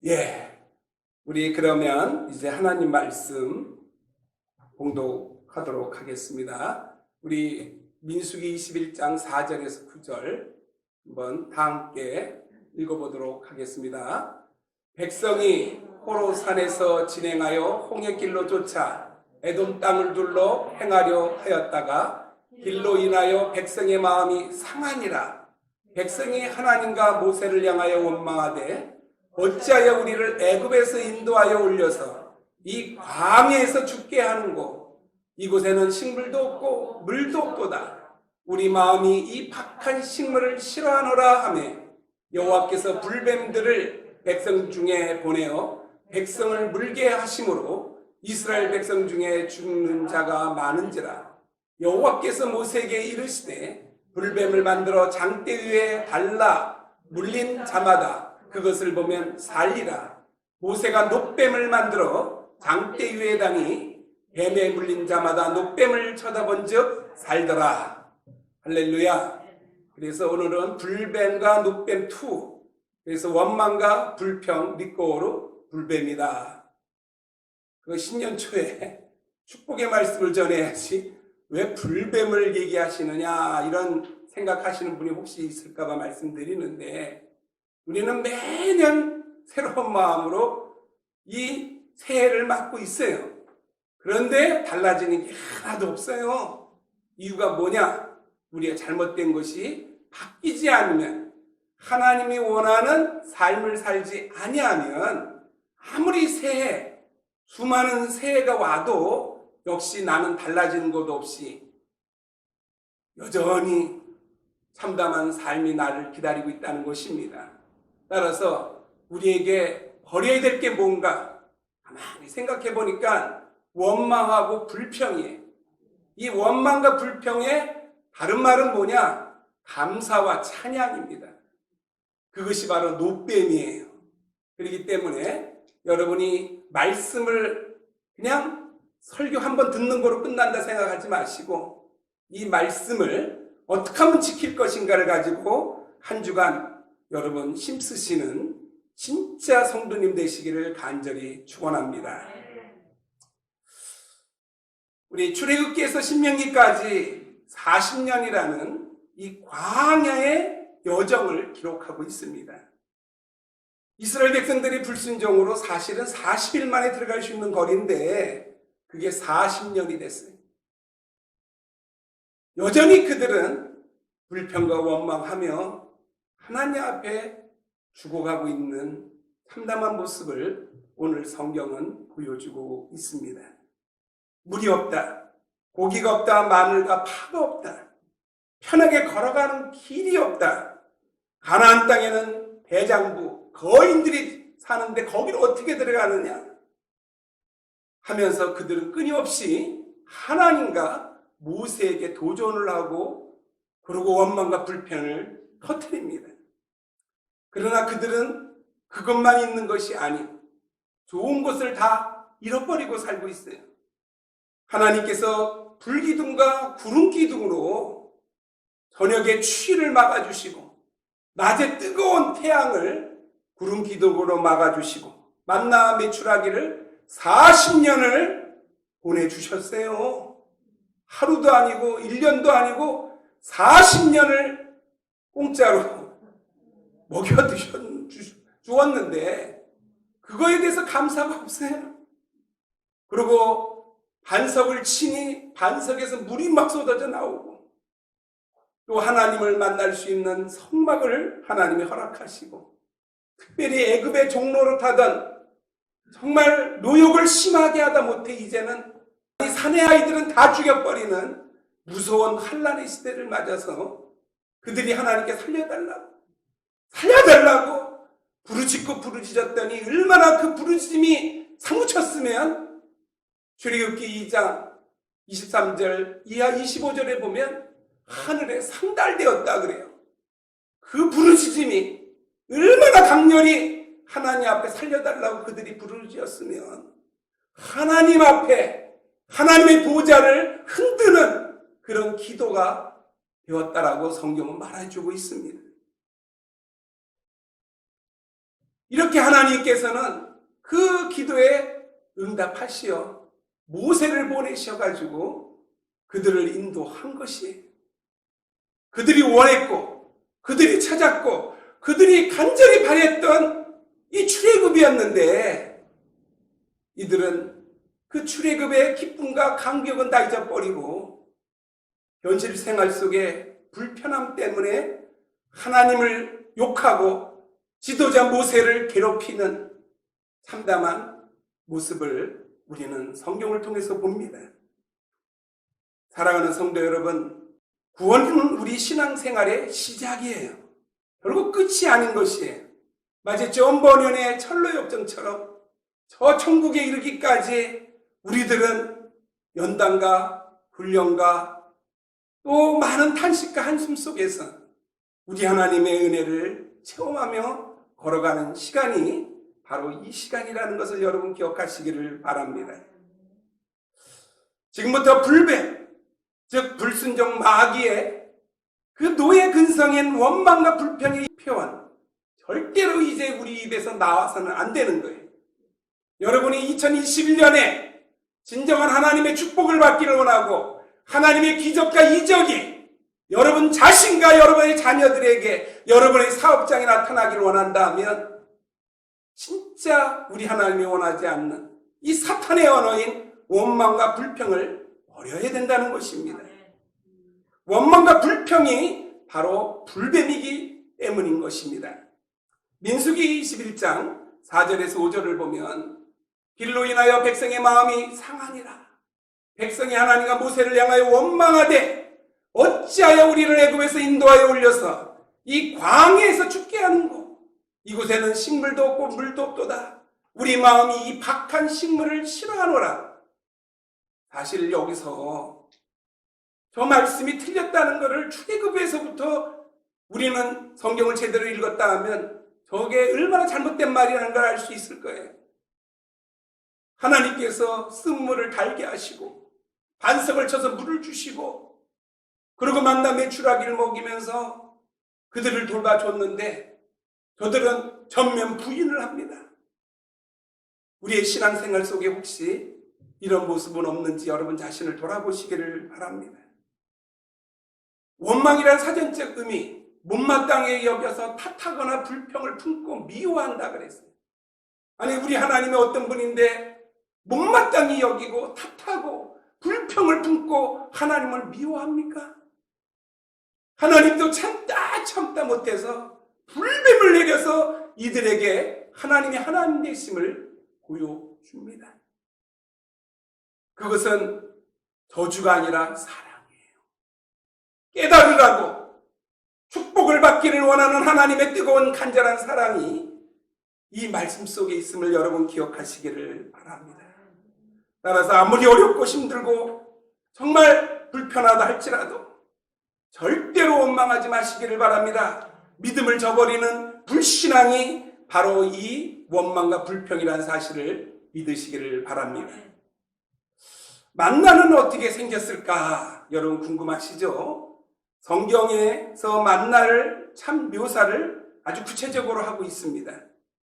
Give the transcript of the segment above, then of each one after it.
예, 우리 그러면 이제 하나님 말씀 봉독하도록 하겠습니다. 우리 민수기 21장 4절에서 9절 한번 다 함께 읽어보도록 하겠습니다. 백성이 호로산에서 진행하여 홍해길로 쫓아 에돔 땅을 둘러 행하려 하였다가 길로 인하여 백성의 마음이 상하니라. 백성이 하나님과 모세를 향하여 원망하되 어찌하여 우리를 애굽에서 인도하여 올려서 이 광야에서 죽게 하는고 이곳에는 식물도 없고 물도 없도다. 우리 마음이 이 박한 식물을 싫어하노라 하며 여호와께서 불뱀들을 백성 중에 보내어 백성을 물게 하심으로 이스라엘 백성 중에 죽는 자가 많은지라. 여호와께서 모세에게 이르시되 불뱀을 만들어 장대 위에 달라 물린 자마다 그것을 보면 살리라. 모세가 놋뱀을 만들어 장대 위에 다니 뱀에 물린 자마다 놋뱀을 쳐다본 즉 살더라. 할렐루야. 그래서 오늘은 불뱀과 놋뱀 2, 그래서 원망과 불평 리꼬로 불뱀이다. 그 신년 초에 축복의 말씀을 전해야지 왜 불뱀을 얘기하시느냐 이런 생각하시는 분이 혹시 있을까 봐 말씀드리는데, 우리는 매년 새로운 마음으로 이 새해를 맞고 있어요. 그런데 달라지는 게 하나도 없어요. 이유가 뭐냐? 우리가 잘못된 것이 바뀌지 않으면, 하나님이 원하는 삶을 살지 아니하면 아무리 새해, 수많은 새해가 와도 역시 나는 달라지는 것 없이 여전히 참담한 삶이 나를 기다리고 있다는 것입니다. 따라서 우리에게 버려야 될 게 뭔가 가만히 생각해 보니까 원망하고 불평이에요. 이 원망과 불평의 다른 말은 뭐냐? 감사와 찬양입니다. 그것이 바로 놋뱀이에요. 그렇기 때문에 여러분이 말씀을 그냥 설교 한번 듣는 거로 끝난다 생각하지 마시고, 이 말씀을 어떻게 하면 지킬 것인가를 가지고 한 주간 여러분 힘쓰시는 진짜 성도님 되시기를 간절히 축원합니다. 우리 출애굽기에서 신명기까지 40년이라는 이 광야의 여정을 기록하고 있습니다. 이스라엘 백성들이 불순종으로 사실은 40일 만에 들어갈 수 있는 거리인데 그게 40년이 됐어요. 여전히 그들은 불평과 원망하며 하나님 앞에 죽어가고 있는 참담한 모습을 오늘 성경은 보여주고 있습니다. 물이 없다, 고기가 없다, 마늘과 파가 없다, 편하게 걸어가는 길이 없다, 가나안 땅에는 대장부, 거인들이 사는데 거기를 어떻게 들어가느냐 하면서 그들은 끊임없이 하나님과 모세에게 도전을 하고 그리고 원망과 불평을 터뜨립니다. 그러나 그들은 그것만 있는 것이 아닌 좋은 것을 다 잃어버리고 살고 있어요. 하나님께서 불기둥과 구름기둥으로 저녁에 추위를 막아주시고 낮에 뜨거운 태양을 구름기둥으로 막아주시고 만나 메추라기를 40년을 보내주셨어요. 하루도 아니고 1년도 아니고 40년을 공짜로 먹여 주었는데 그거에 대해서 감사가 없어요. 그리고 반석을 치니 반석에서 물이 막 쏟아져 나오고 또 하나님을 만날 수 있는 성막을 하나님이 허락하시고, 특별히 애굽의 종로로 타던 정말 노역을 심하게 하다 못해 이제는 이 사내 아이들은 다 죽여버리는 무서운 환난의 시대를 맞아서 그들이 하나님께 살려달라고 부르짖고 부르짖었더니 얼마나 그 부르짖음이 사무쳤으면 출애굽기 2장 23절 이하 25절에 보면 하늘에 상달되었다 그래요. 그 부르짖음이 얼마나 강렬히 하나님 앞에 살려달라고 그들이 부르짖었으면 하나님 앞에 하나님의 보좌를 흔드는 그런 기도가 되었다라고 성경은 말해주고 있습니다. 이렇게 하나님께서는 그 기도에 응답하시어 모세를 보내셔가지고 그들을 인도한 것이에요. 그들이 원했고 그들이 찾았고 그들이 간절히 바랬던 이 출애굽이었는데 이들은 그 출애굽의 기쁨과 감격은 다 잊어버리고 현실 생활 속에 불편함 때문에 하나님을 욕하고 지도자 모세를 괴롭히는 참담한 모습을 우리는 성경을 통해서 봅니다. 사랑하는 성도 여러분, 구원은 우리 신앙생활의 시작이에요. 결국 끝이 아닌 것이에요. 마치 존 버년의 철로역정처럼 저 천국에 이르기까지 우리들은 연단과 훈련과 또 많은 탄식과 한숨 속에서 우리 하나님의 은혜를 체험하며 걸어가는 시간이 바로 이 시간이라는 것을 여러분 기억하시기를 바랍니다. 지금부터 불뱀, 즉 불순종 마귀의 그 노예 근성인 원망과 불평의 표현, 절대로 이제 우리 입에서 나와서는 안 되는 거예요. 여러분이 2021년에 진정한 하나님의 축복을 받기를 원하고 하나님의 기적과 이적이 여러분 자신과 여러분의 자녀들에게 여러분의 사업장에 나타나기를 원한다면 진짜 우리 하나님이 원하지 않는 이 사탄의 언어인 원망과 불평을 버려야 된다는 것입니다. 원망과 불평이 바로 불뱀이기 때문인 것입니다. 민수기 21장 4절에서 5절을 보면 길로 인하여 백성의 마음이 상하니라. 백성이 하나님과 모세를 향하여 원망하되 어찌하여 우리를 애굽에서 인도하여 올려서 이 광야에서 죽게 하는고 이곳에는 식물도 없고 물도 없도다. 우리 마음이 이 박한 식물을 싫어하노라. 사실 여기서 저 말씀이 틀렸다는 것을 출애굽에서부터 우리는 성경을 제대로 읽었다 하면 저게 얼마나 잘못된 말이라는 걸 알 수 있을 거예요. 하나님께서 쓴물을 달게 하시고 반석을 쳐서 물을 주시고 그리고 만나 메추라기를 먹이면서 그들을 돌봐줬는데 저들은 전면 부인을 합니다. 우리의 신앙생활 속에 혹시 이런 모습은 없는지 여러분 자신을 돌아보시기를 바랍니다. 원망이란 사전적 의미, 못마땅하게 여겨서 탓하거나 불평을 품고 미워한다 그랬어요. 아니 우리 하나님이 어떤 분인데 못마땅히 여기고 탓하고 불평을 품고 하나님을 미워합니까? 하나님도 참다 못해서 불뱀을 내려서 이들에게 하나님의 하나님 되심을 보여줍니다. 그것은 저주가 아니라 사랑이에요. 깨달으라고 축복을 받기를 원하는 하나님의 뜨거운 간절한 사랑이 이 말씀 속에 있음을 여러분 기억하시기를 바랍니다. 따라서 아무리 어렵고 힘들고 정말 불편하다 할지라도 절대로 원망하지 마시기를 바랍니다. 믿음을 저버리는 불신앙이 바로 이 원망과 불평이라는 사실을 믿으시기를 바랍니다. 만나는 어떻게 생겼을까? 여러분 궁금하시죠? 성경에서 만나를 참 묘사를 아주 구체적으로 하고 있습니다.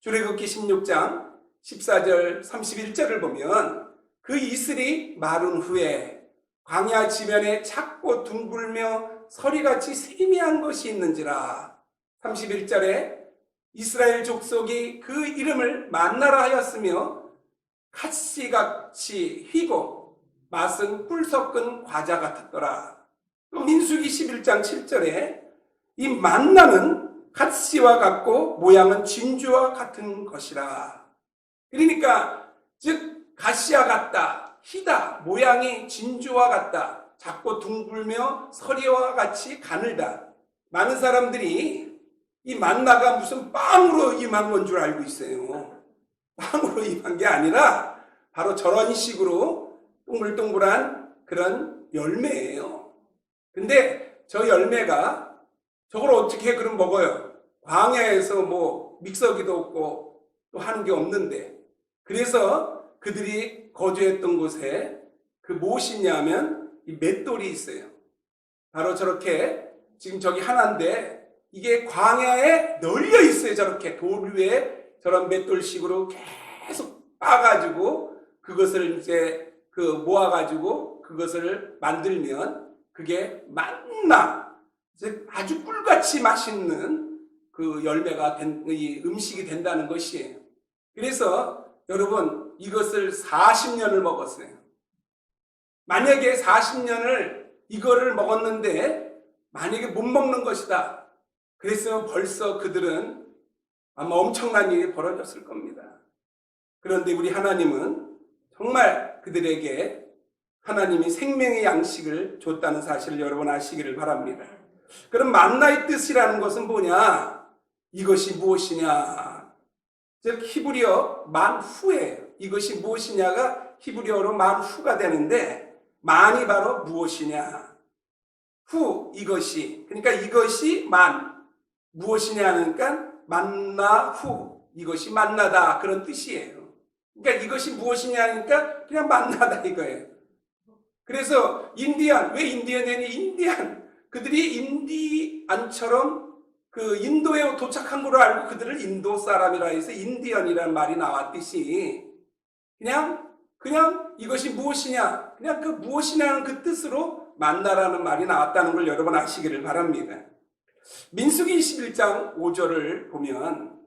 출애굽기 16장 14절 31절을 보면 그 이슬이 마른 후에 광야 지면에 작고 둥글며 서리같이 세미한 것이 있는지라. 31절에 이스라엘 족속이 그 이름을 만나라 하였으며 갓씨같이 휘고 맛은 꿀 섞은 과자 같았더라. 또 민수기 11장 7절에 이 만나는 갓씨와 같고 모양은 진주와 같은 것이라. 그러니까 즉 갓씨와 같다, 희다, 모양이 진주와 같다, 작고 둥글며 서리와 같이 가늘다. 많은 사람들이 이 만나가 무슨 빵으로 임한 건 줄 알고 있어요. 빵으로 임한 게 아니라 바로 저런 식으로 동글동글한 그런 열매예요. 근데 저 열매가 저걸 어떻게 그럼 먹어요? 광야에서 뭐 믹서기도 없고 또 하는 게 없는데, 그래서 그들이 거주했던 곳에 그 무엇이냐면 이 맷돌이 있어요. 바로 저렇게 지금 저기 하나인데 이게 광야에 널려 있어요. 저렇게 돌 위에 저런 맷돌식으로 계속 빻아가지고 그것을 이제 모아가지고 그것을 만들면 그게 만나, 이제 아주 꿀같이 맛있는 그 열매가 이 음식이 된다는 것이에요. 그래서 여러분 이것을 40년을 먹었어요. 만약에 40년을 이거를 먹었는데 만약에 못 먹는 것이다. 그랬으면 벌써 그들은 아마 엄청난 일이 벌어졌을 겁니다. 그런데 우리 하나님은 정말 그들에게 하나님이 생명의 양식을 줬다는 사실을 여러분 아시기를 바랍니다. 그럼 만나의 뜻이라는 것은 뭐냐? 이것이 무엇이냐? 즉 히브리어 만후예요. 이것이 무엇이냐가 히브리어로 만후가 되는데 만이 바로 무엇이냐? 후 이것이, 그러니까 이것이 만 무엇이냐 하니까 만나 후 이것이 만나다 그런 뜻이에요. 그러니까 이것이 무엇이냐 하니까 그냥 만나다 이거예요. 그래서 인디안, 왜 인디언이니? 인디안, 그들이 인디안처럼 그 인도에 도착한 걸로 알고 그들을 인도 사람이라 해서 인디언이라는 말이 나왔듯이 그냥 이것이 무엇이냐, 그냥 그 무엇이냐는 그 뜻으로 만나라는 말이 나왔다는 걸 여러분 아시기를 바랍니다. 민수기 21장 5절을 보면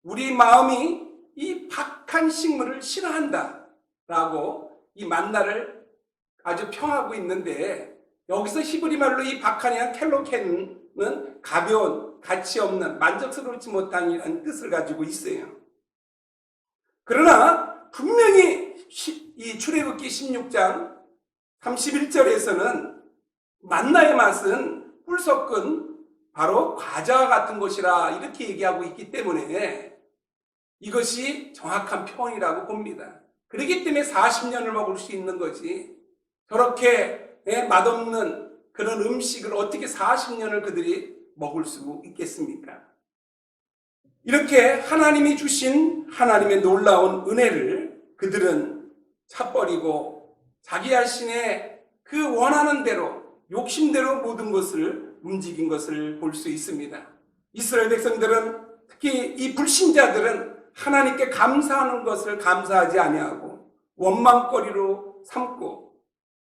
우리 마음이 이 박한 식물을 싫어한다 라고 이 만나를 아주 평하고 있는데, 여기서 히브리 말로 이 박한이란 켈로켄은 가벼운, 가치 없는, 만족스럽지 못한 이라는 뜻을 가지고 있어요. 그러나 분명히 이 출애굽기 16장 31절에서는 만나의 맛은 꿀 섞은 바로 과자와 같은 것이라 이렇게 얘기하고 있기 때문에 이것이 정확한 표현이라고 봅니다. 그렇기 때문에 40년을 먹을 수 있는 거지, 저렇게 맛없는 그런 음식을 어떻게 40년을 그들이 먹을 수 있겠습니까? 이렇게 하나님이 주신 하나님의 놀라운 은혜를 그들은 차버리고 자기 자신의 그 원하는 대로, 욕심대로 모든 것을 움직인 것을 볼 수 있습니다. 이스라엘 백성들은, 특히 이 불신자들은 하나님께 감사하는 것을 감사하지 아니하고 원망거리로 삼고,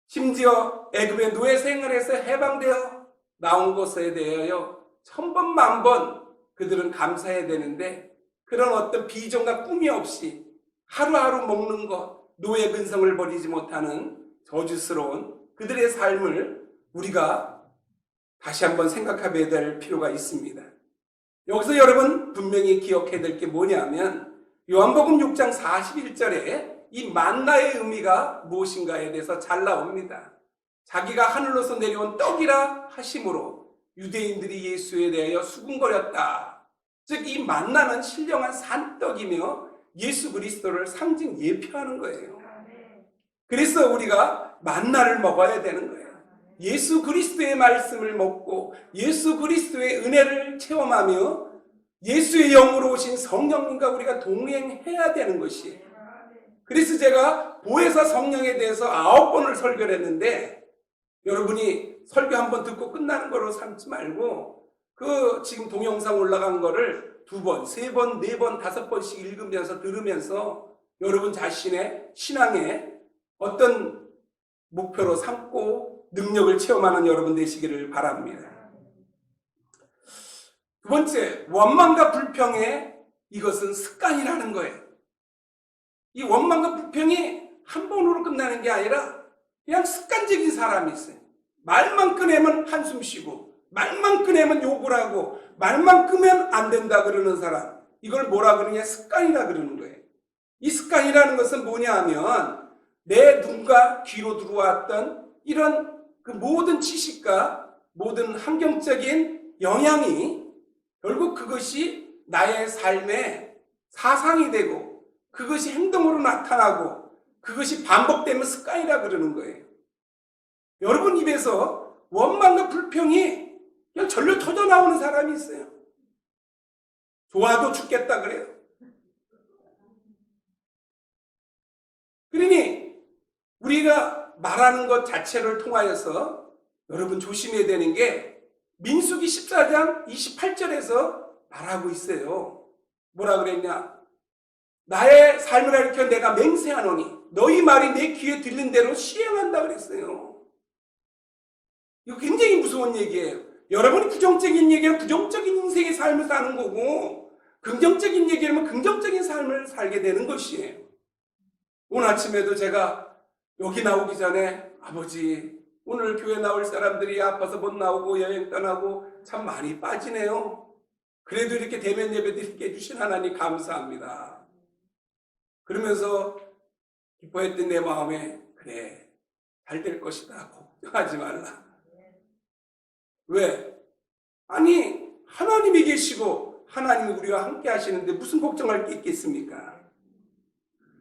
심지어 애굽의 노예 생활에서 해방되어 나온 것에 대하여 천번 만번 그들은 감사해야 되는데, 그런 어떤 비전과 꿈이 없이 하루하루 먹는 것, 노예 근성을 버리지 못하는 저주스러운 그들의 삶을 우리가 다시 한번 생각해봐야 될 필요가 있습니다. 여기서 여러분 분명히 기억해야 될 게 뭐냐면, 요한복음 6장 41절에 이 만나의 의미가 무엇인가에 대해서 잘 나옵니다. 자기가 하늘로서 내려온 떡이라 하심으로 유대인들이 예수에 대하여 수군거렸다. 즉 이 만나는 신령한 산떡이며 예수 그리스도를 상징 예표하는 거예요. 그래서 우리가 만나를 먹어야 되는 거예요. 예수 그리스도의 말씀을 먹고 예수 그리스도의 은혜를 체험하며 예수의 영으로 오신 성령님과 우리가 동행해야 되는 것이에요. 그래서 제가 보혜사 성령에 대해서 9번을 설교를 했는데, 여러분이 설교 한번 듣고 끝나는 거로 삼지 말고 그 지금 동영상 올라간 거를 2번, 3번, 4번, 5번씩 읽으면서 들으면서 여러분 자신의 신앙의 어떤 목표로 삼고 능력을 체험하는 여러분 되시기를 바랍니다. 두 번째, 원망과 불평의 이것은 습관이라는 거예요. 이 원망과 불평이 한 번으로 끝나는 게 아니라 그냥 습관적인 사람이 있어요. 말만 꺼내면 한숨 쉬고, 말만 꺼내면 욕을 하고, 말만 끄면 안 된다 그러는 사람, 이걸 뭐라 그러냐? 습관이라 그러는 거예요. 이 습관이라는 것은 뭐냐 하면 내 눈과 귀로 들어왔던 이런 그 모든 지식과 모든 환경적인 영향이 결국 그것이 나의 삶의 사상이 되고 그것이 행동으로 나타나고 그것이 반복되면 습관이라 그러는 거예요. 여러분 입에서 원망과 불평이 그냥 절로 터져 나오는 사람이 있어요. 좋아도 죽겠다 그래요. 그러니 우리가 말하는 것 자체를 통하여서 여러분 조심해야 되는 게 민수기 14장 28절에서 말하고 있어요. 뭐라 그랬냐? 나의 삶을 가리켜 내가 맹세하노니 너희 말이 내 귀에 들린 대로 시행한다 그랬어요. 이거 굉장히 무서운 얘기예요. 여러분이 부정적인 얘기는 부정적인 인생의 삶을 사는 거고 긍정적인 얘기라면 긍정적인 삶을 살게 되는 것이에요. 오늘 아침에도 제가 여기 나오기 전에 아버지 오늘 교회 나올 사람들이 아파서 못 나오고 여행 떠나고 참 많이 빠지네요. 그래도 이렇게 대면 예배 드리게 해주신 하나님 감사합니다. 그러면서 기뻐했던 내 마음에 그래 잘 될 것이다 걱정하지 말라. 왜? 아니 하나님이 계시고 하나님이 우리와 함께 하시는데 무슨 걱정할 게 있겠습니까?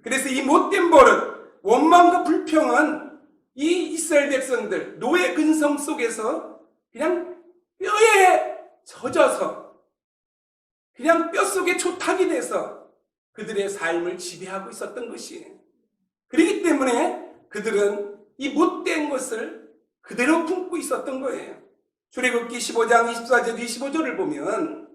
그래서 이 못된 버릇 원망과 불평은 이 이스라엘 백성들 노예 근성 속에서 그냥 뼈에 젖어서 그냥 뼛속에 초탁이 돼서 그들의 삶을 지배하고 있었던 것이에요. 그렇기 때문에 그들은 이 못된 것을 그대로 품고 있었던 거예요. 출애굽기 15장 24절 25절을 보면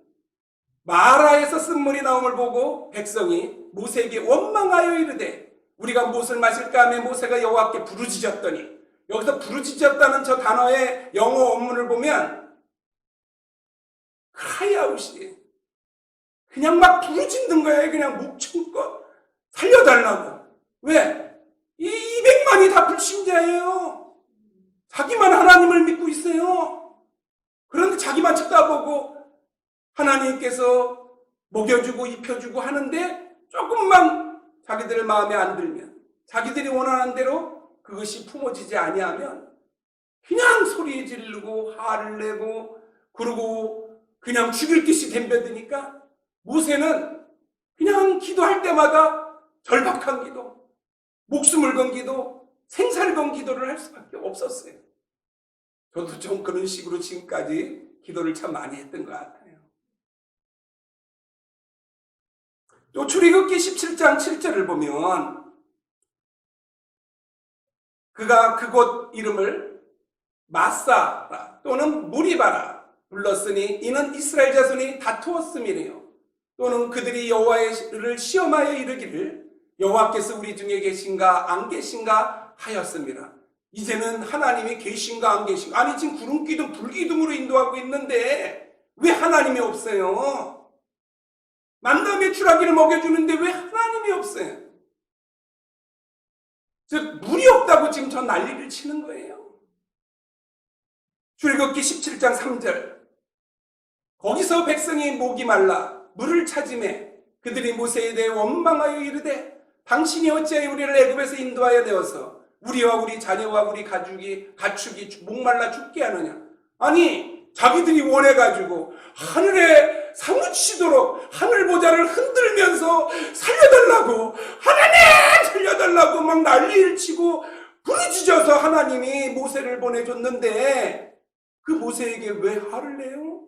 마라에서 쓴물이 나옴을 보고 백성이 모세에게 원망하여 이르되 우리가 무엇을 마실까 하며 모세가 여호와께 부르짖었더니 여기서 부르짖었다는 저 단어의 영어 원문을 보면 크라이아웃이에요. 그냥 막 부르짖는 거예요. 그냥 목청껏 살려달라고. 왜? 이 200만이 다 불신자예요. 자기만 하나님을 믿고 있어요. 그런데 자기만 쳐다보고 하나님께서 먹여주고 입혀주고 하는데 조금만 자기들 마음에 안 들면 자기들이 원하는 대로 그것이 품어지지 아니하면 그냥 소리 지르고 화를 내고 그러고 그냥 죽일 듯이 덤벼드니까 모세는 그냥 기도할 때마다 절박한 기도, 목숨을 건 기도, 생사를 건 기도를 할 수밖에 없었어요. 저도 좀 그런 식으로 지금까지 기도를 참 많이 했던 것 같아요. 또 출애굽기 17장 7절을 보면 그가 그곳 이름을 마사라 또는 무리바라 불렀으니 이는 이스라엘 자손이 다투었음이래요. 또는 그들이 여호와를 시험하여 이르기를 여호와께서 우리 중에 계신가 안 계신가 하였습니다. 이제는 하나님이 계신가 안 계신가 아니 지금 구름기둥 불기둥으로 인도하고 있는데 왜 하나님이 없어요? 만남의 추라기를 먹여주는데 왜 하나님이 없어요? 즉 물이 없다고 지금 저 난리를 치는 거예요. 출애굽기 17장 3절 거기서 백성이 목이 말라 물을 찾으매 그들이 모세에 대해 원망하여 이르되 당신이 어찌하여 우리를 애굽에서 인도하여 내어서 우리와 우리 자녀와 우리 가축이 목말라 죽게 하느냐. 아니 자기들이 원해가지고 하늘에 사무치도록 하늘 보좌를 흔들면서 살려달라고 하나님 살려달라고 막 난리를 치고 부르짖어서 하나님이 모세를 보내줬는데 그 모세에게 왜 화를 내요?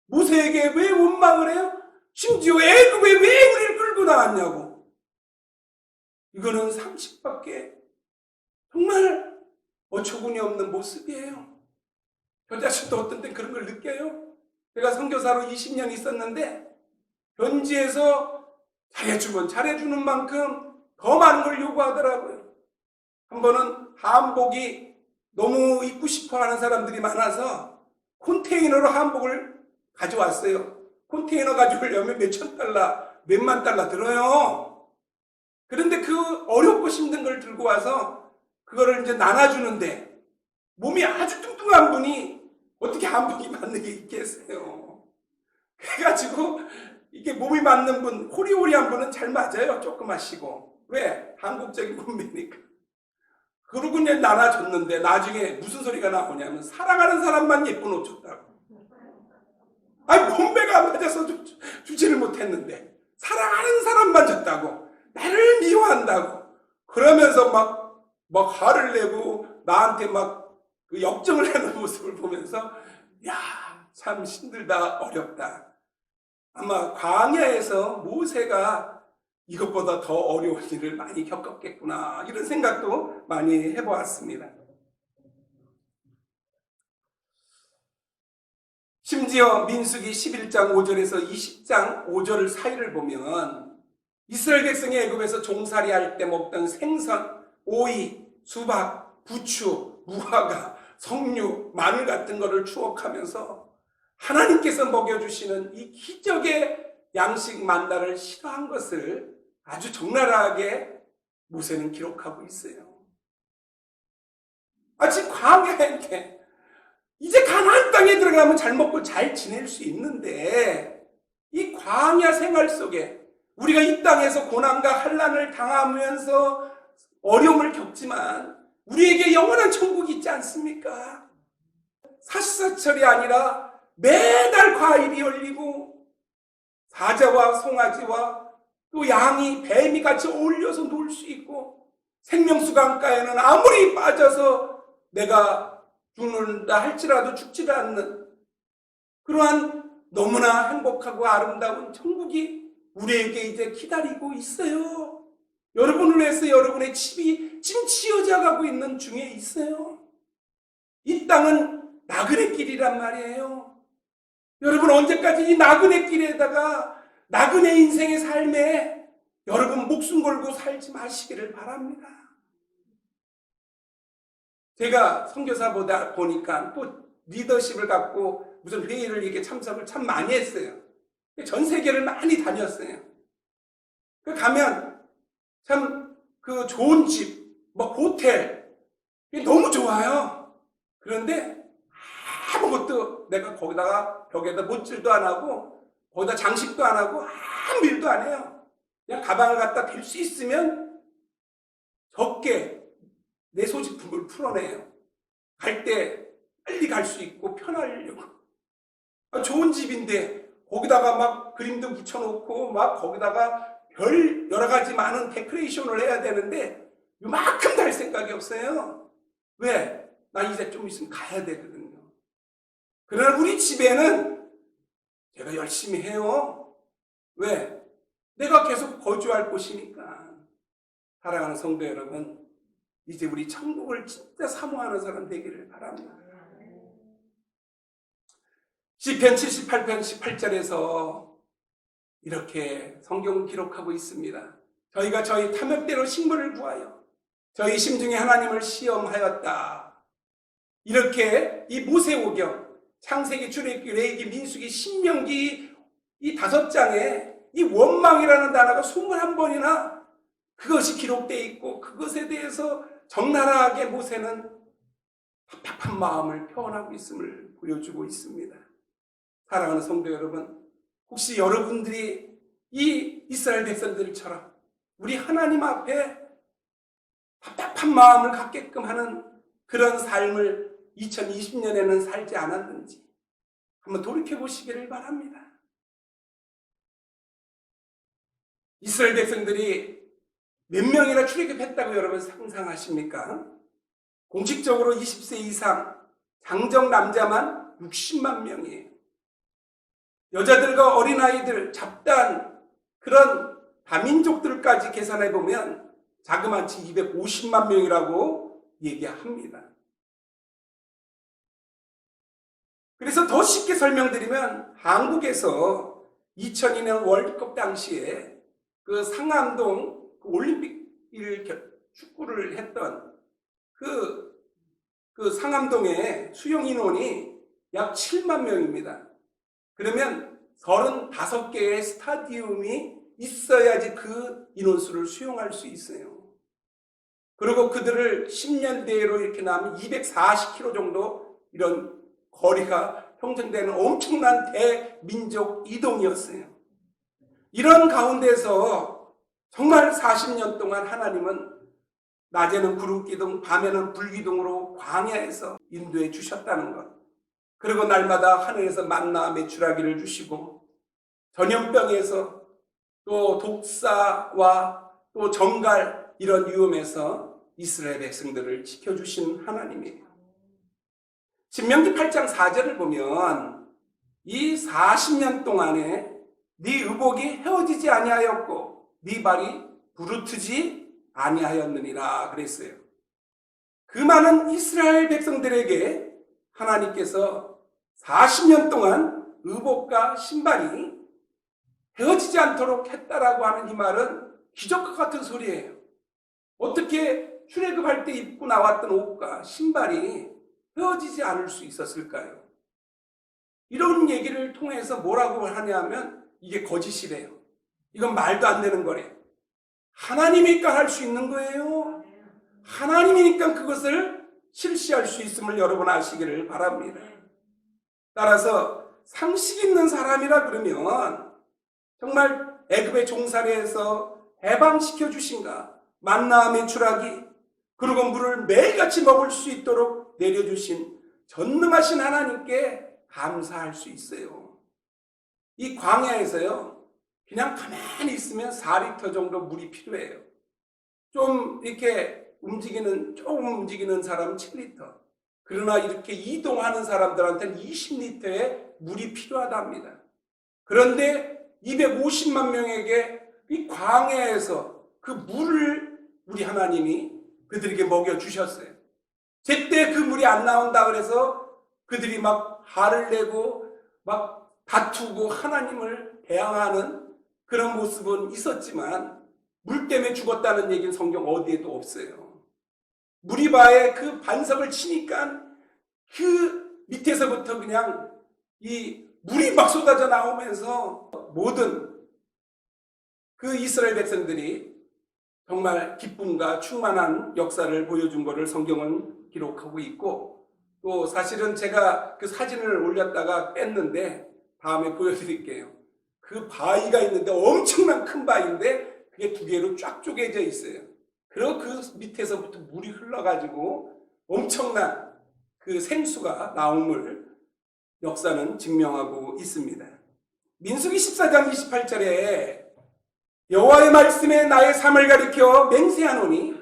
모세에게 왜 원망을 해요? 심지어 애굽에 왜 우리를 끌고 나왔냐고. 이거는 상식밖에 정말 어처구니 없는 모습이에요. 저 자신도 어떤 때 그런 걸 느껴요. 제가 선교사로 20년 있었는데 현지에서 잘해주면 잘해주는 만큼 더 많은 걸 요구하더라고요. 한 번은 한복이 너무 입고 싶어 하는 사람들이 많아서 컨테이너로 한복을 가져왔어요. 컨테이너 가져오려면 몇천 달러, 몇만 달러 들어요. 그런데 그 어렵고 힘든 걸 들고 와서 그거를 이제 나눠주는데 몸이 아주 뚱뚱한 분이 어떻게 한복이 맞는 게 있겠어요. 그래가지고 이게 몸이 맞는 분, 호리호리한 분은 잘 맞아요. 조그마시고. 왜? 한국적인 몸매니까. 그러고 그냥 나눠줬는데 나중에 무슨 소리가 나오냐면 사랑하는 사람만 예쁜 옷 줬다고. 아니 몸매가 맞아서 주지를 못했는데 사랑하는 사람만 줬다고. 나를 미워한다고. 그러면서 막 화를 내고 나한테 막 그 역정을 하는 모습을 보면서 야, 참 힘들다, 어렵다. 아마 광야에서 모세가 이것보다 더 어려운 일을 많이 겪었겠구나 이런 생각도 많이 해보았습니다. 심지어 민수기 11장 5절에서 20장 5절 사이를 보면 이스라엘 백성이 애굽에서 종살이 할 때 먹던 생선, 오이, 수박, 부추, 무화과, 석류, 마늘 같은 것을 추억하면서 하나님께서 먹여주시는 이 기적의 양식 만나를 싫어한 것을 아주 적나라하게 모세는 기록하고 있어요. 지금 광야인데 이제 가나안 땅에 들어가면 잘 먹고 잘 지낼 수 있는데 이 광야 생활 속에 우리가 이 땅에서 고난과 환난을 당하면서 어려움을 겪지만 우리에게 영원한 천국이 있지 않습니까? 사시사철이 아니라 매달 과일이 열리고 사자와 송아지와 또 양이 뱀이 같이 어울려서 놀 수 있고 생명수 강가에는 아무리 빠져서 내가 죽는다 할지라도 죽지도 않는 그러한 너무나 행복하고 아름다운 천국이 우리에게 이제 기다리고 있어요. 여러분을 위해서 여러분의 집이 지금 지어져 가고 있는 중에 있어요. 이 땅은 나그네 길이란 말이에요. 여러분 언제까지 이 나그네 길에다가 나그네 인생의 삶에 여러분 목숨 걸고 살지 마시기를 바랍니다. 제가 선교사보다 보니까 또 리더십을 갖고 무슨 회의를 이렇게 참석을 참 많이 했어요. 전 세계를 많이 다녔어요. 가면 참 그 좋은 집, 호텔 너무 좋아요. 그런데 아무것도 내가 거기다가 벽에다 못질도 안 하고 거기다 장식도 안 하고 아무 일도 안 해요. 그냥 가방을 갖다 빌 수 있으면 적게 내 소지품을 풀어내요. 갈 때 빨리 갈 수 있고 편하려고. 좋은 집인데 거기다가 막 그림도 붙여놓고 막 거기다가 별 여러 가지 많은 데코레이션을 해야 되는데 이만큼 달 생각이 없어요. 왜? 나 이제 좀 있으면 가야 되거든요. 그러나 우리 집에는 제가 열심히 해요. 왜? 내가 계속 거주할 곳이니까. 사랑하는 성도 여러분, 이제 우리 천국을 진짜 사모하는 사람 되기를 바랍니다. 시편 78편 18절에서 이렇게 성경을 기록하고 있습니다. 저희가 저희 탐욕대로 식물을 구하여 저희 심중에 하나님을 시험하였다. 이렇게 이 모세오경, 창세기, 출애굽기, 레위기, 민수기, 신명기 이 5장에 이 원망이라는 단어가 21번이나 그것이 기록되어 있고 그것에 대해서 적나라하게 모세는 답답한 마음을 표현하고 있음을 보여주고 있습니다. 사랑하는 성도 여러분, 혹시 여러분들이 이 이스라엘 백성들처럼 우리 하나님 앞에 답답한 마음을 갖게끔 하는 그런 삶을 2020년에는 살지 않았는지 한번 돌이켜보시기를 바랍니다. 이스라엘 백성들이 몇 명이나 출애굽했다고 여러분 상상하십니까? 공식적으로 20세 이상 장정 남자만 60만 명이에요. 여자들과 어린아이들, 잡다한 그런 다민족들까지 계산해보면 자그마치 250만 명이라고 얘기합니다. 그래서 더 쉽게 설명드리면 한국에서 2002년 월드컵 당시에 그 상암동 올림픽을 축구를 했던 그 상암동의 수용 인원이 약 7만 명입니다. 그러면 35개의 스타디움이 있어야지 그 인원수를 수용할 수 있어요. 그리고 그들을 10년 내로 이렇게 나면 240km 정도 이런 거리가 형성되는 엄청난 대민족 이동이었어요. 이런 가운데서 정말 40년 동안 하나님은 낮에는 구름기둥, 밤에는 불기둥으로 광야에서 인도해 주셨다는 것. 그리고 날마다 하늘에서 만나 메추라기를 주시고 전염병에서 또 독사와 또 정갈 이런 위험에서 이스라엘 백성들을 지켜주신 하나님이에요. 신명기 8장 4절을 보면 이 40년 동안에 네 의복이 헤어지지 아니하였고 네 발이 부르트지 아니하였느니라 그랬어요. 그 많은 이스라엘 백성들에게 하나님께서 40년 동안 의복과 신발이 헤어지지 않도록 했다라고 하는 이 말은 기적과 같은 소리예요. 어떻게 출애굽할 때 입고 나왔던 옷과 신발이 헤어지지 않을 수 있었을까요? 이런 얘기를 통해서 뭐라고 하냐면 이게 거짓이래요. 이건 말도 안 되는 거래요. 하나님이니까 할 수 있는 거예요. 하나님이니까 그것을 실시할 수 있음을 여러분 아시기를 바랍니다. 따라서 상식 있는 사람이라 그러면 정말 애굽의 종살이에서 해방시켜 주신가, 만나 메추라기, 그리고 물을 매일같이 먹을 수 있도록 내려주신 전능하신 하나님께 감사할 수 있어요. 이 광야에서요, 그냥 가만히 있으면 4리터 정도 물이 필요해요. 좀 이렇게 조금 움직이는 사람은 7리터. 그러나 이렇게 이동하는 사람들한테는 20리터의 물이 필요하답니다. 그런데 250만 명에게 이 광야에서 그 물을 우리 하나님이 그들에게 먹여주셨어요. 제때 그 물이 안 나온다 그래서 그들이 막 화를 내고 막 다투고 하나님을 대항하는 그런 모습은 있었지만 물 때문에 죽었다는 얘기는 성경 어디에도 없어요. 무리바에 그 반석을 치니까 그 밑에서부터 그냥 이 물이 막 쏟아져 나오면서 모든 그 이스라엘 백성들이 정말 기쁨과 충만한 역사를 보여준 것을 성경은 기록하고 있고, 또 사실은 제가 그 사진을 올렸다가 뺐는데 다음에 보여드릴게요. 그 바위가 있는데 엄청난 큰 바위인데 그게 두 개로 쫙 쪼개져 있어요. 그리고 그 밑에서부터 물이 흘러가지고 엄청난 그 생수가 나옴을 역사는 증명하고 있습니다. 민수기 14장 28절에 여호와의 말씀에 나의 삶을 가리켜 맹세하노니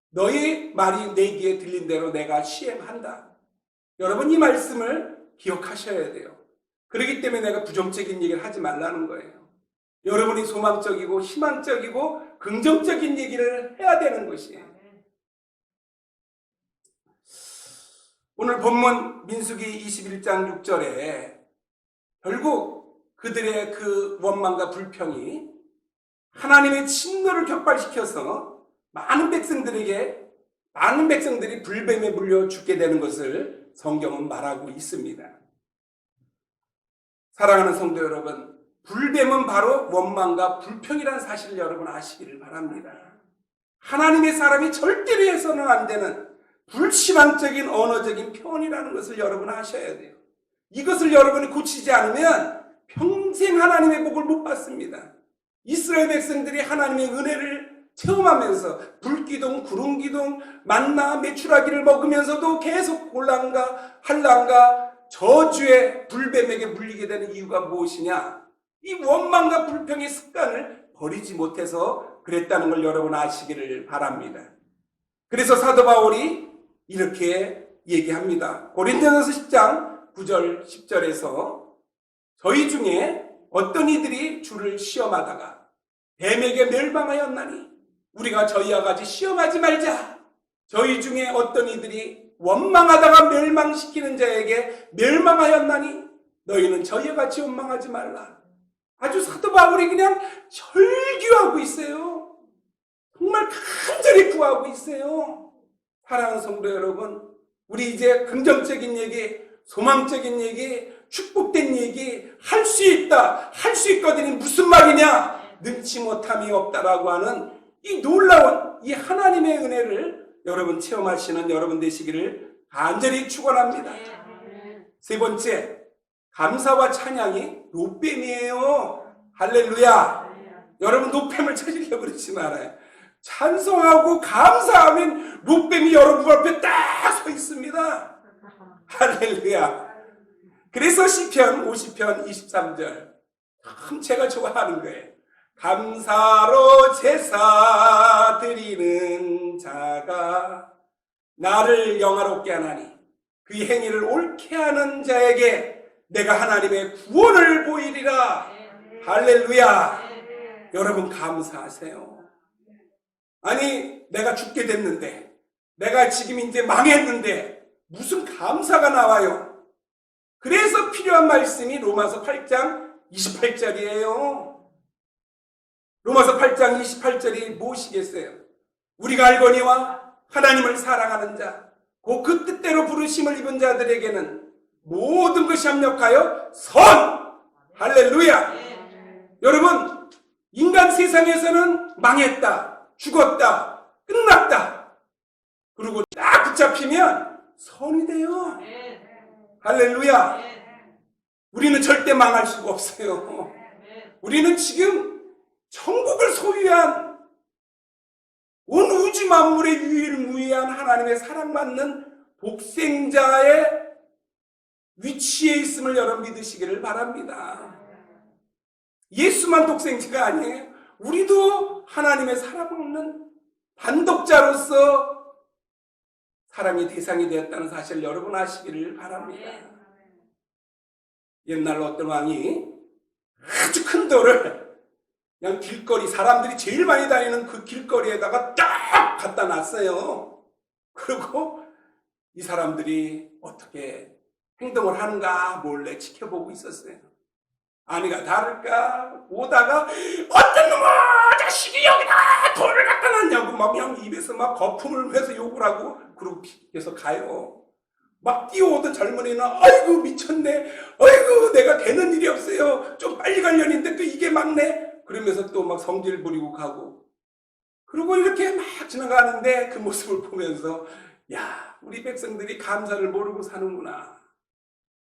너희 말이 내 귀에 들린 대로 내가 시행한다. 여러분 이 말씀을 기억하셔야 돼요. 그렇기 때문에 내가 부정적인 얘기를 하지 말라는 거예요. 여러분이 소망적이고 희망적이고 긍정적인 얘기를 해야 되는 것이에요. 오늘 본문 민수기 21장 6절에 결국 그들의 그 원망과 불평이 하나님의 진노를 격발시켜서 많은 백성들이 불뱀에 물려 죽게 되는 것을 성경은 말하고 있습니다. 사랑하는 성도 여러분, 불뱀은 바로 원망과 불평이라는 사실을 여러분 아시기를 바랍니다. 하나님의 사람이 절대로 해서는 안 되는 불신앙적인 언어적인 표현이라는 것을 여러분 아셔야 돼요. 이것을 여러분이 고치지 않으면 평생 하나님의 복을 못 받습니다. 이스라엘 백성들이 하나님의 은혜를 체험하면서 불기둥, 구름기둥, 만나, 메추라기를 먹으면서도 계속 곤란과 한란과 저주의 불뱀에게 물리게 되는 이유가 무엇이냐? 이 원망과 불평의 습관을 버리지 못해서 그랬다는 걸 여러분 아시기를 바랍니다. 그래서 사도 바울이 이렇게 얘기합니다. 고린도전서 10장 9절 10절에서 저희 중에 어떤 이들이 주를 시험하다가 뱀에게 멸망하였나니 우리가 저희와 같이 시험하지 말자. 저희 중에 어떤 이들이 원망하다가 멸망시키는 자에게 멸망하였나니 너희는 저희와 같이 원망하지 말라. 아주 사도 바울이 그냥 절규하고 있어요. 정말 간절히 구하고 있어요. 사랑하는 성도 여러분, 우리 이제 긍정적인 얘기, 소망적인 얘기, 축복된 얘기 할 수 있다, 할 수 있거든이 무슨 말이냐? 능치 못함이 없다라고 하는 이 놀라운 이 하나님의 은혜를 여러분 체험하시는 여러분 되시기를 간절히 축원합니다. 세 번째, 감사와 찬양이 노뱀이에요. 할렐루야. 여러분 노뱀을 찾으려고 그러지 말아요. 찬송하고 감사하면 노뱀이 여러분 앞에 딱 서 있습니다. 할렐루야. 그래서 시편 50편 23절 참 제가 좋아하는 거예요. 감사로 제사 드리는 자가 나를 영화롭게 하나니 그 행위를 옳게 하는 자에게 내가 하나님의 구원을 보이리라. 할렐루야. 여러분 감사하세요. 아니 내가 죽게 됐는데, 내가 지금 이제 망했는데 무슨 감사가 나와요? 그래서 필요한 말씀이 로마서 8장 28절이에요. 로마서 8장 28절이 무엇이겠어요? 우리가 알거니와 하나님을 사랑하는 자, 곧 그 뜻대로 부르심을 입은 자들에게는 모든 것이 합력하여 할렐루야. 여러분, 인간 세상에서는 망했다, 죽었다, 끝났다. 그리고 딱 붙잡히면 선이 돼요. 할렐루야. 우리는 절대 망할 수가 없어요. 우리는 지금 천국을 소유한 온 우주 만물의 유일무이한 하나님의 사랑받는 독생자의 위치에 있음을 여러분 믿으시기를 바랍니다. 예수만 독생자가 아니에요. 우리도 하나님의 사랑받는 반독자로서 사랑의 대상이 되었다는 사실을 여러분 아시기를 바랍니다. 옛날 어떤 왕이 아주 큰 돌을 그냥 길거리, 사람들이 제일 많이 다니는 그 길거리에다가 딱 갖다 놨어요. 그리고 이 사람들이 어떻게 행동을 하는가 몰래 지켜보고 있었어요. 아니가 다를까 보다가 어떤 놈의 자식이 여기다 돌을 갖다 놨냐고 막 그냥 입에서 막 거품을 내서 욕을 하고 그러고 계속 가요. 막 뛰어오던 젊은이는 아이고 미쳤네, 아이고 내가 되는 일이 없어요, 좀 빨리 가려는데 또 이게 막네, 그러면서 또 막 성질 부리고 가고, 그리고 이렇게 막 지나가는데 그 모습을 보면서 야, 우리 백성들이 감사를 모르고 사는구나.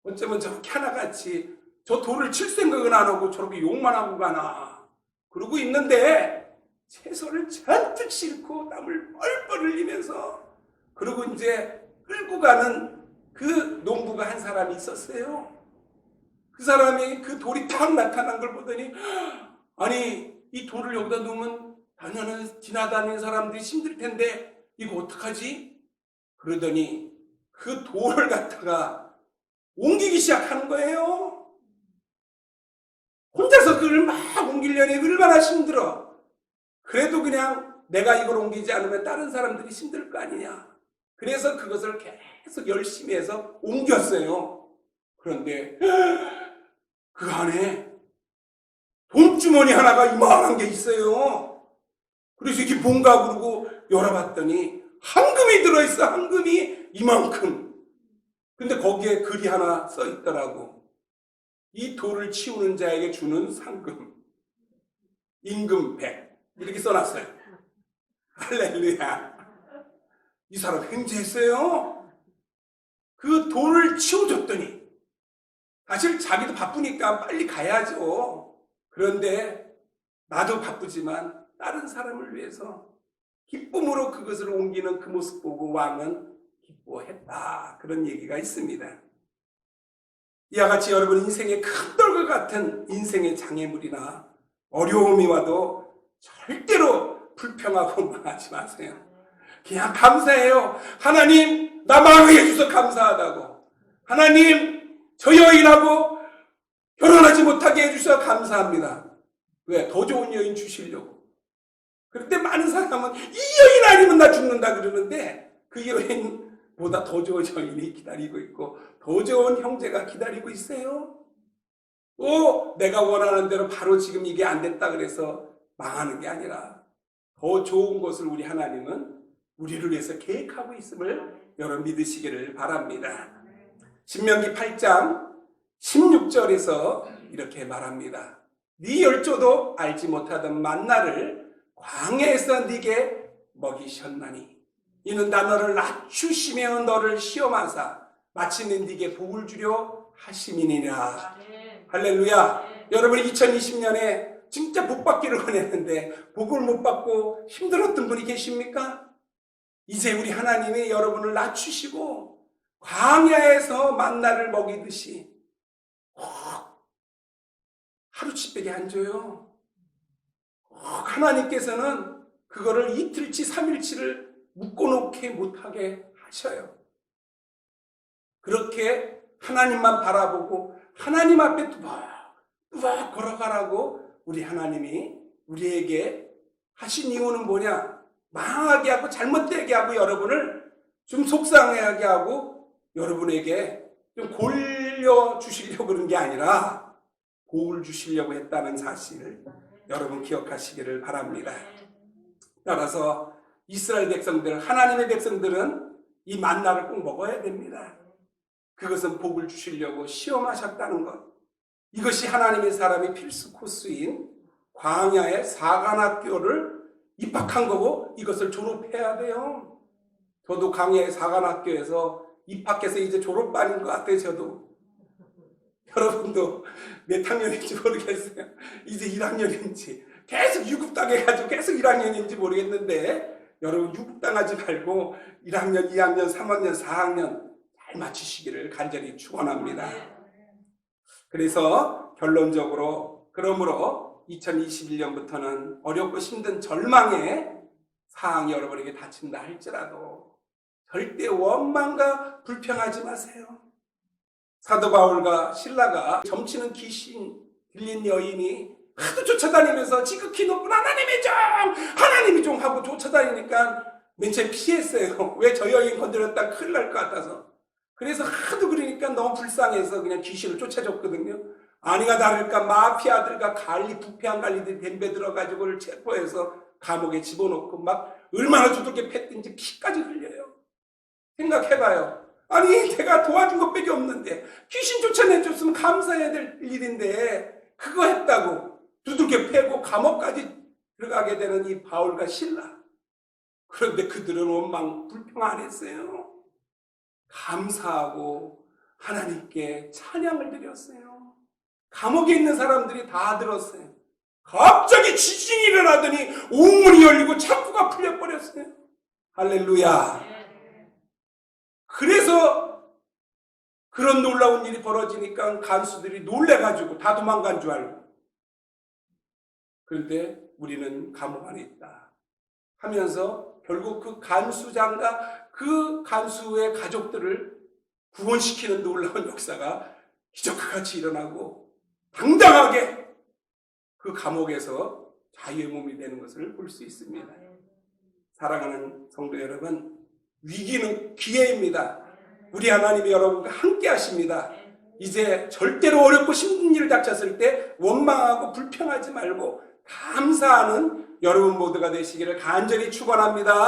어쩌면 저렇게 하나같이 저 돌을 칠 생각은 안 하고 저렇게 욕만 하고 가나. 그러고 있는데 채소를 잔뜩 싣고 땀을 뻘뻘 흘리면서 그리고 이제 끌고 가는 그 농부가 한 사람이 있었어요. 그 사람이 그 돌이 딱 나타난 걸 보더니 아니 이 돌을 여기다 놓으면 지나다니는 사람들이 힘들 텐데 이거 어떡하지? 그러더니 그 돌을 갖다가 옮기기 시작하는 거예요. 혼자서 그걸 막 옮기려니 얼마나 힘들어. 그래도 그냥 내가 이걸 옮기지 않으면 다른 사람들이 힘들 거 아니냐. 그래서 그것을 계속 열심히 해서 옮겼어요. 그런데 그 안에 돈주머니 하나가 이만한 게 있어요. 그래서 이게 뭔가 그러고 열어봤더니 황금이 들어있어. 황금이 이만큼. 근데 거기에 글이 하나 써 있더라고. 이 돌을 치우는 자에게 주는 상금, 임금 100 이렇게 써놨어요. 할렐루야. 이 사람 행제했어요. 그 돌을 치워줬더니 사실 자기도 바쁘니까 빨리 가야죠. 그런데 나도 바쁘지만 다른 사람을 위해서 기쁨으로 그것을 옮기는 그 모습 보고 왕은 기뻐했다. 그런 얘기가 있습니다. 이와 같이 여러분 인생의 큰 돌과 같은 인생의 장애물이나 어려움이 와도 절대로 불평하고 망하지 마세요. 그냥 감사해요. 하나님 나 망하게 해주셔서 감사하다고. 하나님 저 여인하고 결혼하지 못하게 해주셔서 감사합니다. 왜? 더 좋은 여인 주시려고. 그런데 많은 사람은 이 여인 아니면 나 죽는다 그러는데 그 여인보다 더 좋은 여인이 기다리고 있고 더 좋은 형제가 기다리고 있어요. 또 내가 원하는 대로 바로 지금 이게 안 됐다 그래서 망하는 게 아니라 더 좋은 것을 우리 하나님은 우리를 위해서 계획하고 있음을 여러분 믿으시기를 바랍니다. 신명기 8장 16절에서 이렇게 말합니다. 네 열조도 알지 못하던 만나를 광야에서 네게 먹이셨나니 이는 다 너를 낮추시며 너를 시험하사 마침내 네게 복을 주려 하심이니라. 할렐루야. 여러분 2020년에 진짜 복 받기를 원했는데 복을 못 받고 힘들었던 분이 계십니까? 이제 우리 하나님이 여러분을 낮추시고 광야에서 만나를 먹이듯이 하루치빼기 안 줘요. 하나님께서는 그거를 이틀치 3일치를 묶어놓게 못하게 하셔요. 그렇게 하나님만 바라보고 하나님 앞에 뚜벅뚜벅 걸어가라고 우리 하나님이 우리에게 하신 이유는 뭐냐? 망하게 하고 잘못되게 하고 여러분을 좀 속상해하게 하고 여러분에게 좀 골려 주시려고 그런 게 아니라 복을 주시려고 했다는 사실을 여러분 기억하시기를 바랍니다. 따라서 이스라엘 백성들, 하나님의 백성들은 이 만나를 꼭 먹어야 됩니다. 그것은 복을 주시려고 시험하셨다는 것. 이것이 하나님의 사람이 필수 코스인 광야의 사관학교를 입학한 거고 이것을 졸업해야 돼요. 저도 광야의 사관학교에서 입학해서 이제 졸업반인 것 같아요. 저도. 여러분도 몇 학년인지 모르겠어요. 이제 1학년인지 계속 유급당해가지고 계속 1학년인지 모르겠는데 여러분 유급당하지 말고 1학년, 2학년, 3학년, 4학년 잘 마치시기를 간절히 축원합니다. 그래서 결론적으로 그러므로 2021년부터는 어렵고 힘든 절망의 상황이 여러분에게 닥친다 할지라도 절대 원망과 불평하지 마세요. 사도 바울과 실라가 점치는 귀신 들린 여인이 하도 쫓아다니면서 지극히 높은 하나님의 종 하고 쫓아다니니까 맨 처음에 피했어요. 왜 저 여인 건드렸다 큰일 날 것 같아서. 그래서 하도 그러니까 너무 불쌍해서 그냥 귀신을 쫓아줬거든요. 아니가 다를까 마피아들과 부패한 관리들이 덤벼 들어가지고 그를 체포해서 감옥에 집어넣고 막 얼마나 두들겨 팼든지 피까지 흘려요. 생각해봐요. 아니 내가 도와준 것밖에 없는데 귀신 쫓아내줬으면 감사해야 될 일인데 그거 했다고 두들겨 패고 감옥까지 들어가게 되는 이 바울과 실라. 그런데 그들은 원망 불평 안 했어요. 감사하고 하나님께 찬양을 드렸어요. 감옥에 있는 사람들이 다 들었어요. 갑자기 지진이 일어나더니 옥문이 열리고 창구가 풀려버렸어요. 할렐루야. 그래서 그런 놀라운 일이 벌어지니까 간수들이 놀래가지고 다 도망간 줄 알고. 그런데 우리는 감옥 안에 있다 하면서 결국 그 간수장과 그 간수의 가족들을 구원시키는 놀라운 역사가 기적과 같이 일어나고 당당하게 그 감옥에서 자유의 몸이 되는 것을 볼 수 있습니다. 사랑하는 성도 여러분, 위기는 기회입니다. 우리 하나님이 여러분과 함께 하십니다. 이제 절대로 어렵고 힘든 일을 닥쳤을 때 원망하고 불평하지 말고 감사하는 여러분 모두가 되시기를 간절히 축원합니다.